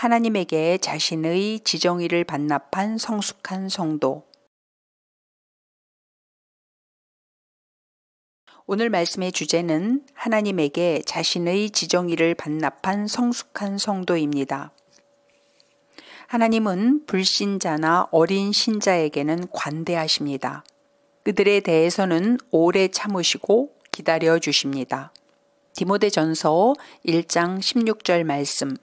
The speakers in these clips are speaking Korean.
하나님에게 자신의 지정의를 반납한 성숙한 성도. 오늘 말씀의 주제는 하나님에게 자신의 지정의를 반납한 성숙한 성도입니다. 하나님은 불신자나 어린 신자에게는 관대하십니다. 그들에 대해서는 오래 참으시고 기다려 주십니다. 디모데전서 1장 16절 말씀.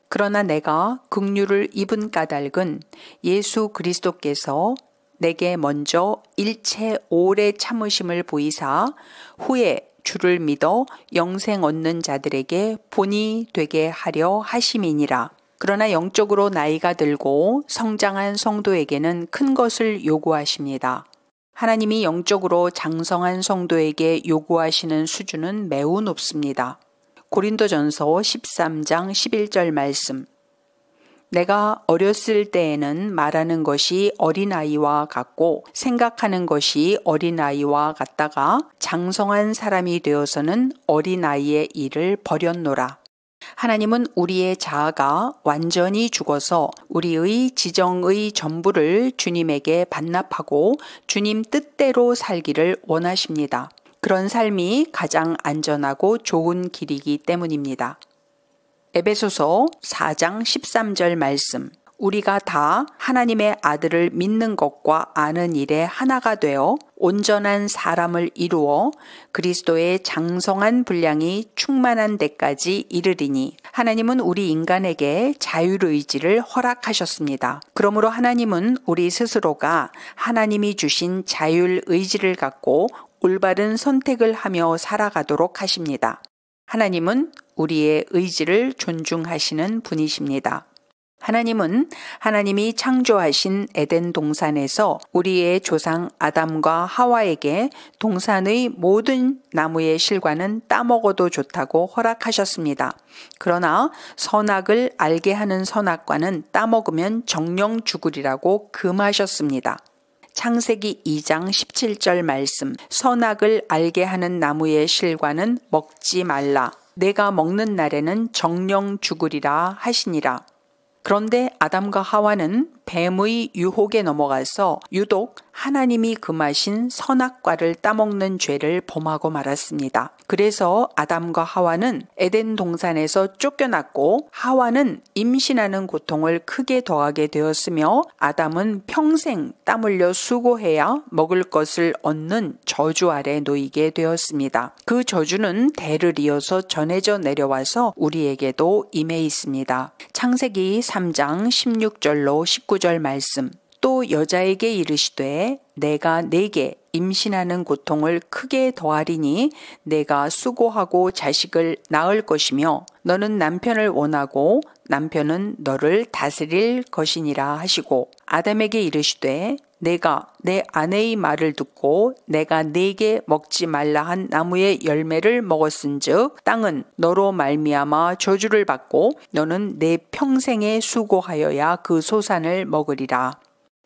그러나 내가 긍휼을 입은 까닭은 예수 그리스도께서 내게 먼저 일체 오래 참으심을 보이사 후에 주를 믿어 영생 얻는 자들에게 본이 되게 하려 하심이니라. 그러나 영적으로 나이가 들고 성장한 성도에게는 큰 것을 요구하십니다. 하나님이 영적으로 장성한 성도에게 요구하시는 수준은 매우 높습니다. 고린도전서 13장 11절 말씀. 내가 어렸을 때에는 말하는 것이 어린아이와 같고 생각하는 것이 어린아이와 같다가 장성한 사람이 되어서는 어린아이의 일을 버렸노라. 하나님은 우리의 자아가 완전히 죽어서 우리의 지정의 전부를 주님에게 반납하고 주님 뜻대로 살기를 원하십니다. 그런 삶이 가장 안전하고 좋은 길이기 때문입니다. 에베소서 4장 13절 말씀. 우리가 다 하나님의 아들을 믿는 것과 아는 일에 하나가 되어 온전한 사람을 이루어 그리스도의 장성한 분량이 충만한 데까지 이르리니 하나님은 우리 인간에게 자율의지를 허락하셨습니다. 그러므로 하나님은 우리 스스로가 하나님이 주신 자율의지를 갖고 올바른 선택을 하며 살아가도록 하십니다. 하나님은 우리의 의지를 존중하시는 분이십니다. 하나님은 하나님이 창조하신 에덴 동산에서 우리의 조상 아담과 하와에게 동산의 모든 나무의 실과는 따먹어도 좋다고 허락하셨습니다. 그러나 선악을 알게 하는 선악과는 따먹으면 정령 죽으리라고 금하셨습니다. 창세기 2장 17절 말씀. 선악을 알게 하는 나무의 실과는 먹지 말라. 내가 먹는 날에는 정령 죽으리라 하시니라. 그런데 아담과 하와는 뱀의 유혹에 넘어가서 유독 하나님이 금하신 선악과를 따먹는 죄를 범하고 말았습니다. 그래서 아담과 하와는 에덴 동산에서 쫓겨났고 하와는 임신하는 고통을 크게 더하게 되었으며 아담은 평생 땀 흘려 수고해야 먹을 것을 얻는 저주 아래 놓이게 되었습니다. 그 저주는 대를 이어서 전해져 내려와서 우리에게도 임해 있습니다. 창세기 3장 16절로 19절 말씀. 또 여자에게 이르시되 내가 네게 임신하는 고통을 크게 더하리니 내가 수고하고 자식을 낳을 것이며 너는 남편을 원하고 남편은 너를 다스릴 것이니라 하시고 아담에게 이르시되 내가 내 아내의 말을 듣고 내가 네게 먹지 말라 한 나무의 열매를 먹었은즉 땅은 너로 말미암아 저주를 받고 너는 내 평생에 수고하여야 그 소산을 먹으리라.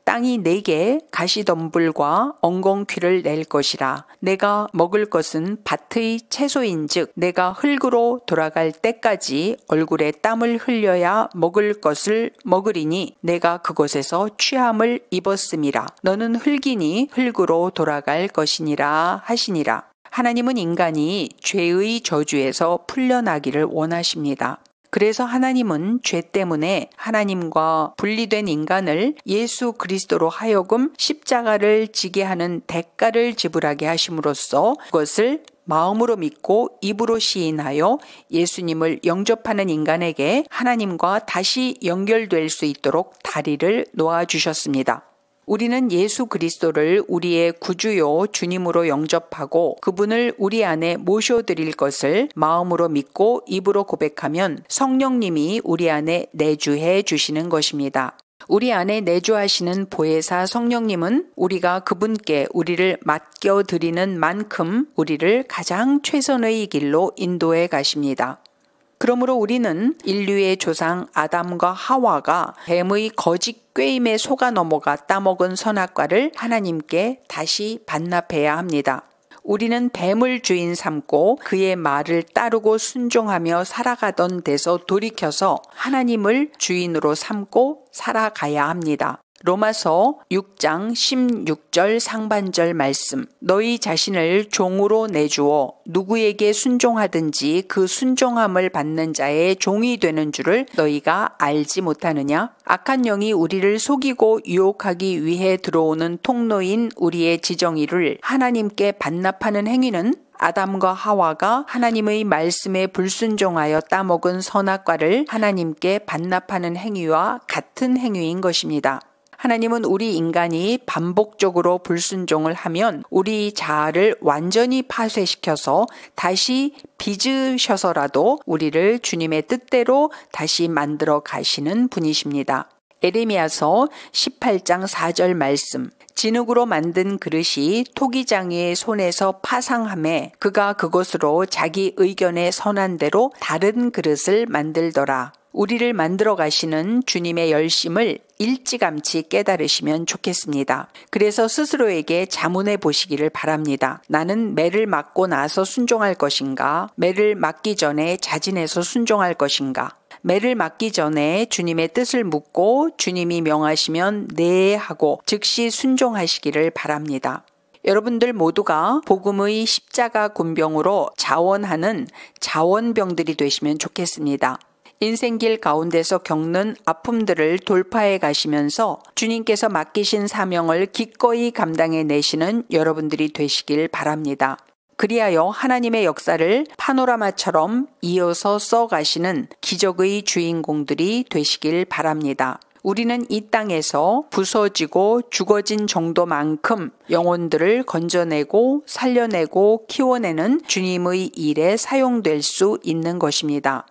땅이 내게 가시덤불과 엉겅퀴를 낼 것이라. 내가 먹을 것은 밭의 채소인즉 내가 흙으로 돌아갈 때까지 얼굴에 땀을 흘려야 먹을 것을 먹으리니 내가 그곳에서 취함을 입었음이라. 너는 흙이니 흙으로 돌아갈 것이니라 하시니라. 하나님은 인간이 죄의 저주에서 풀려나기를 원하십니다. 그래서 하나님은 죄 때문에 하나님과 분리된 인간을 예수 그리스도로 하여금 십자가를 지게 하는 대가를 지불하게 하심으로써 그것을 마음으로 믿고 입으로 시인하여 예수님을 영접하는 인간에게 하나님과 다시 연결될 수 있도록 다리를 놓아주셨습니다. 우리는 예수 그리스도를 우리의 구주요 주님으로 영접하고 그분을 우리 안에 모셔드릴 것을 마음으로 믿고 입으로 고백하면 성령님이 우리 안에 내주해 주시는 것입니다. 우리 안에 내주하시는 보혜사 성령님은 우리가 그분께 우리를 맡겨드리는 만큼 우리를 가장 최선의 길로 인도해 가십니다. 그러므로 우리는 인류의 조상 아담과 하와가 뱀의 거짓 꾀임에 속아 넘어가 따먹은 선악과를 하나님께 다시 반납해야 합니다. 우리는 뱀을 주인 삼고 그의 말을 따르고 순종하며 살아가던 데서 돌이켜서 하나님을 주인으로 삼고 살아가야 합니다. 로마서 6장 16절 상반절 말씀. 너희 자신을 종으로 내주어 누구에게 순종하든지 그 순종함을 받는 자의 종이 되는 줄을 너희가 알지 못하느냐? 악한 영이 우리를 속이고 유혹하기 위해 들어오는 통로인 우리의 지정의를 하나님께 반납하는 행위는 아담과 하와가 하나님의 말씀에 불순종하여 따먹은 선악과를 하나님께 반납하는 행위와 같은 행위인 것입니다. 하나님은 우리 인간이 반복적으로 불순종을 하면 우리 자아를 완전히 파쇄시켜서 다시 빚으셔서라도 우리를 주님의 뜻대로 다시 만들어 가시는 분이십니다. 에레미야서 18장 4절 말씀. 진흙으로 만든 그릇이 토기장이의 손에서 파상함에 그가 그것으로 자기 의견에 선한 대로 다른 그릇을 만들더라. 우리를 만들어 가시는 주님의 열심을 일찌감치 깨달으시면 좋겠습니다. 그래서 스스로에게 자문해 보시기를 바랍니다. 나는 매를 맞고 나서 순종할 것인가? 매를 맞기 전에 자진해서 순종할 것인가? 매를 맞기 전에 주님의 뜻을 묻고 주님이 명하시면 네 하고 즉시 순종하시기를 바랍니다. 여러분들 모두가 복음의 십자가 군병으로 자원하는 자원병들이 되시면 좋겠습니다. 인생길 가운데서 겪는 아픔들을 돌파해 가시면서 주님께서 맡기신 사명을 기꺼이 감당해 내시는 여러분들이 되시길 바랍니다. 그리하여 하나님의 역사를 파노라마처럼 이어서 써가시는 기적의 주인공들이 되시길 바랍니다. 우리는 이 땅에서 부서지고 죽어진 정도만큼 영혼들을 건져내고 살려내고 키워내는 주님의 일에 사용될 수 있는 것입니다.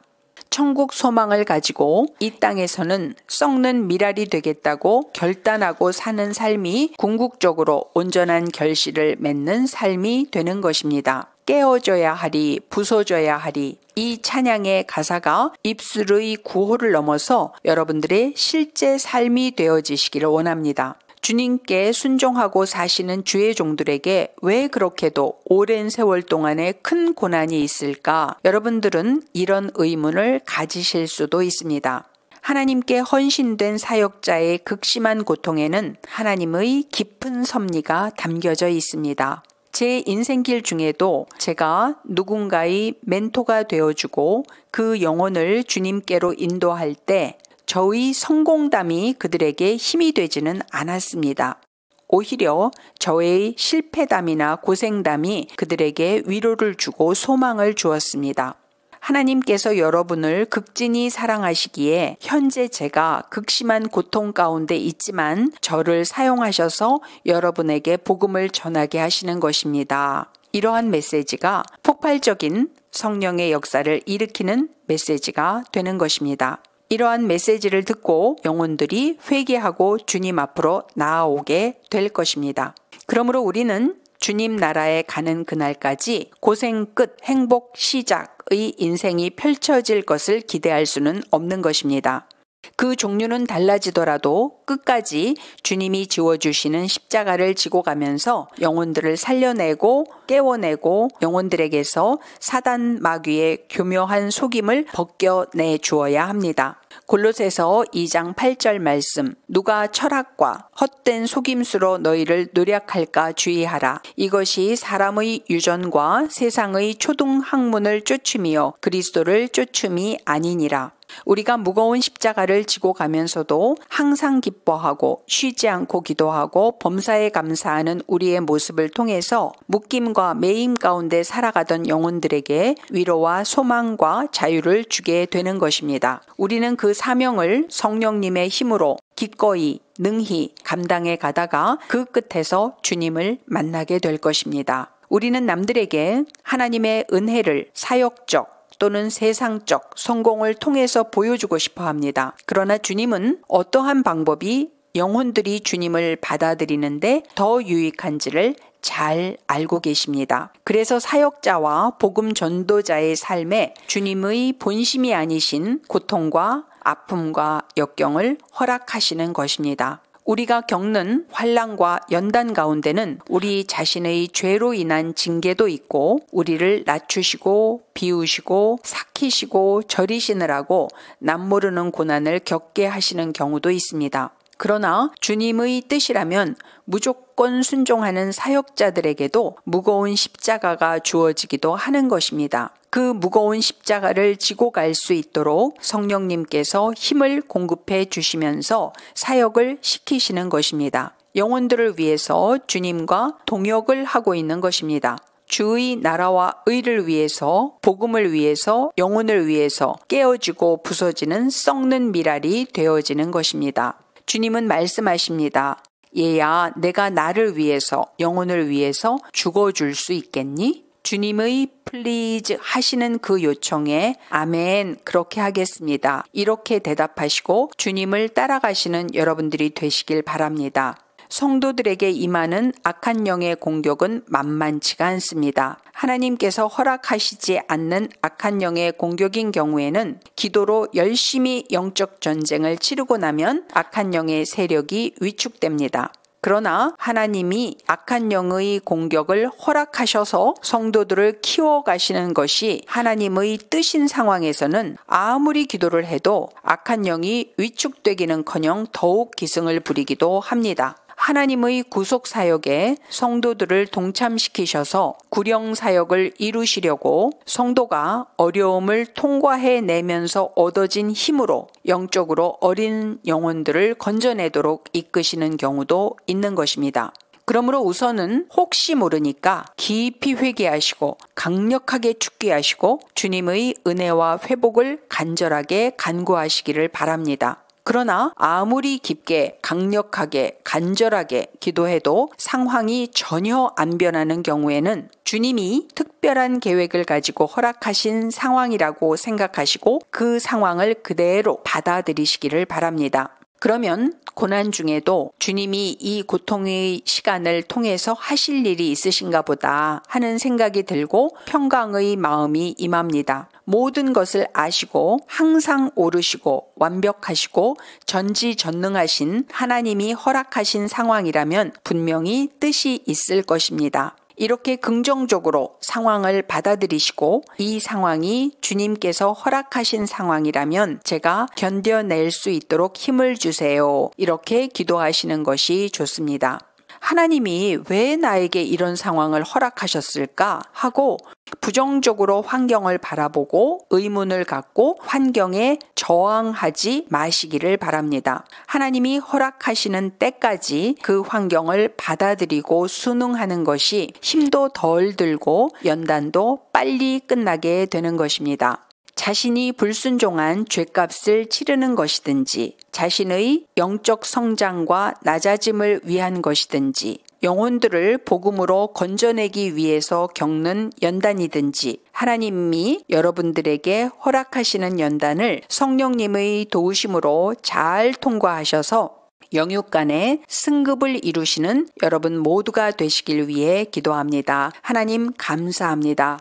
천국 소망을 가지고 이 땅에서는 썩는 미랄이 되겠다고 결단하고 사는 삶이 궁극적으로 온전한 결실을 맺는 삶이 되는 것입니다. 깨어져야 하리, 부서져야 하리. 이 찬양의 가사가 입술의 구호를 넘어서 여러분들의 실제 삶이 되어지시기를 원합니다. 주님께 순종하고 사시는 주의 종들에게 왜 그렇게도 오랜 세월 동안에 큰 고난이 있을까? 여러분들은 이런 의문을 가지실 수도 있습니다. 하나님께 헌신된 사역자의 극심한 고통에는 하나님의 깊은 섭리가 담겨져 있습니다. 제 인생길 중에도 제가 누군가의 멘토가 되어주고 그 영혼을 주님께로 인도할 때 저의 성공담이 그들에게 힘이 되지는 않았습니다. 오히려 저의 실패담이나 고생담이 그들에게 위로를 주고 소망을 주었습니다. 하나님께서 여러분을 극진히 사랑하시기에 현재 제가 극심한 고통 가운데 있지만 저를 사용하셔서 여러분에게 복음을 전하게 하시는 것입니다. 이러한 메시지가 폭발적인 성령의 역사를 일으키는 메시지가 되는 것입니다. 이러한 메시지를 듣고 영혼들이 회개하고 주님 앞으로 나아오게 될 것입니다. 그러므로 우리는 주님 나라에 가는 그날까지 고생 끝 행복 시작의 인생이 펼쳐질 것을 기대할 수는 없는 것입니다. 그 종류는 달라지더라도 끝까지 주님이 지워주시는 십자가를 지고 가면서 영혼들을 살려내고 깨워내고 영혼들에게서 사단 마귀의 교묘한 속임을 벗겨내 주어야 합니다. 골로새서 2장 8절 말씀. 누가 철학과 헛된 속임수로 너희를 노략할까 주의하라. 이것이 사람의 유전과 세상의 초등학문을 쫓음이요 그리스도를 쫓음이 아니니라. 우리가 무거운 십자가를 지고 가면서도 항상 기뻐하고 쉬지 않고 기도하고 범사에 감사하는 우리의 모습을 통해서 묶임과 매임 가운데 살아가던 영혼들에게 위로와 소망과 자유를 주게 되는 것입니다. 우리는 그 사명을 성령님의 힘으로 기꺼이 능히 감당해 가다가 그 끝에서 주님을 만나게 될 것입니다. 우리는 남들에게 하나님의 은혜를 사역적 또는 세상적 성공을 통해서 보여주고 싶어 합니다. 그러나 주님은 어떠한 방법이 영혼들이 주님을 받아들이는데 더 유익한지를 잘 알고 계십니다. 그래서 사역자와 복음 전도자의 삶에 주님의 본심이 아니신 고통과 아픔과 역경을 허락하시는 것입니다. 우리가 겪는 환난과 연단 가운데는 우리 자신의 죄로 인한 징계도 있고 우리를 낮추시고 비우시고 삭히시고 절이시느라고 남모르는 고난을 겪게 하시는 경우도 있습니다. 그러나 주님의 뜻이라면 무조건 순종하는 사역자들에게도 무거운 십자가가 주어지기도 하는 것입니다. 그 무거운 십자가를 지고 갈 수 있도록 성령님께서 힘을 공급해 주시면서 사역을 시키시는 것입니다. 영혼들을 위해서 주님과 동역을 하고 있는 것입니다. 주의 나라와 의를 위해서, 복음을 위해서, 영혼을 위해서 깨어지고 부서지는 썩는 미랄이 되어지는 것입니다. 주님은 말씀하십니다. 얘야, 내가 나를 위해서, 영혼을 위해서 죽어줄 수 있겠니? 주님의 플리즈 하시는 그 요청에 아멘, 그렇게 하겠습니다. 이렇게 대답하시고 주님을 따라가시는 여러분들이 되시길 바랍니다. 성도들에게 임하는 악한 영의 공격은 만만치가 않습니다. 하나님께서 허락하시지 않는 악한 영의 공격인 경우에는 기도로 열심히 영적 전쟁을 치르고 나면 악한 영의 세력이 위축됩니다. 그러나 하나님이 악한 영의 공격을 허락하셔서 성도들을 키워가시는 것이 하나님의 뜻인 상황에서는 아무리 기도를 해도 악한 영이 위축되기는커녕 더욱 기승을 부리기도 합니다. 하나님의 구속 사역에 성도들을 동참시키셔서 구령 사역을 이루시려고 성도가 어려움을 통과해내면서 얻어진 힘으로 영적으로 어린 영혼들을 건져내도록 이끄시는 경우도 있는 것입니다. 그러므로 우선은 혹시 모르니까 깊이 회개하시고 강력하게 죽게 하시고 주님의 은혜와 회복을 간절하게 간구하시기를 바랍니다. 그러나 아무리 깊게 강력하게 간절하게 기도해도 상황이 전혀 안 변하는 경우에는 주님이 특별한 계획을 가지고 허락하신 상황이라고 생각하시고 그 상황을 그대로 받아들이시기를 바랍니다. 그러면 고난 중에도 주님이 이 고통의 시간을 통해서 하실 일이 있으신가 보다 하는 생각이 들고 평강의 마음이 임합니다. 모든 것을 아시고 항상 오르시고 완벽하시고 전지전능하신 하나님이 허락하신 상황이라면 분명히 뜻이 있을 것입니다. 이렇게 긍정적으로 상황을 받아들이시고 이 상황이 주님께서 허락하신 상황이라면 제가 견뎌낼 수 있도록 힘을 주세요. 이렇게 기도하시는 것이 좋습니다. 하나님이 왜 나에게 이런 상황을 허락하셨을까 하고 부정적으로 환경을 바라보고 의문을 갖고 환경에 저항하지 마시기를 바랍니다. 하나님이 허락하시는 때까지 그 환경을 받아들이고 순응하는 것이 힘도 덜 들고 연단도 빨리 끝나게 되는 것입니다. 자신이 불순종한 죗값을 치르는 것이든지 자신의 영적 성장과 낮아짐을 위한 것이든지 영혼들을 복음으로 건져내기 위해서 겪는 연단이든지 하나님이 여러분들에게 허락하시는 연단을 성령님의 도우심으로 잘 통과하셔서 영육간의 승급을 이루시는 여러분 모두가 되시길 위해 기도합니다. 하나님 감사합니다.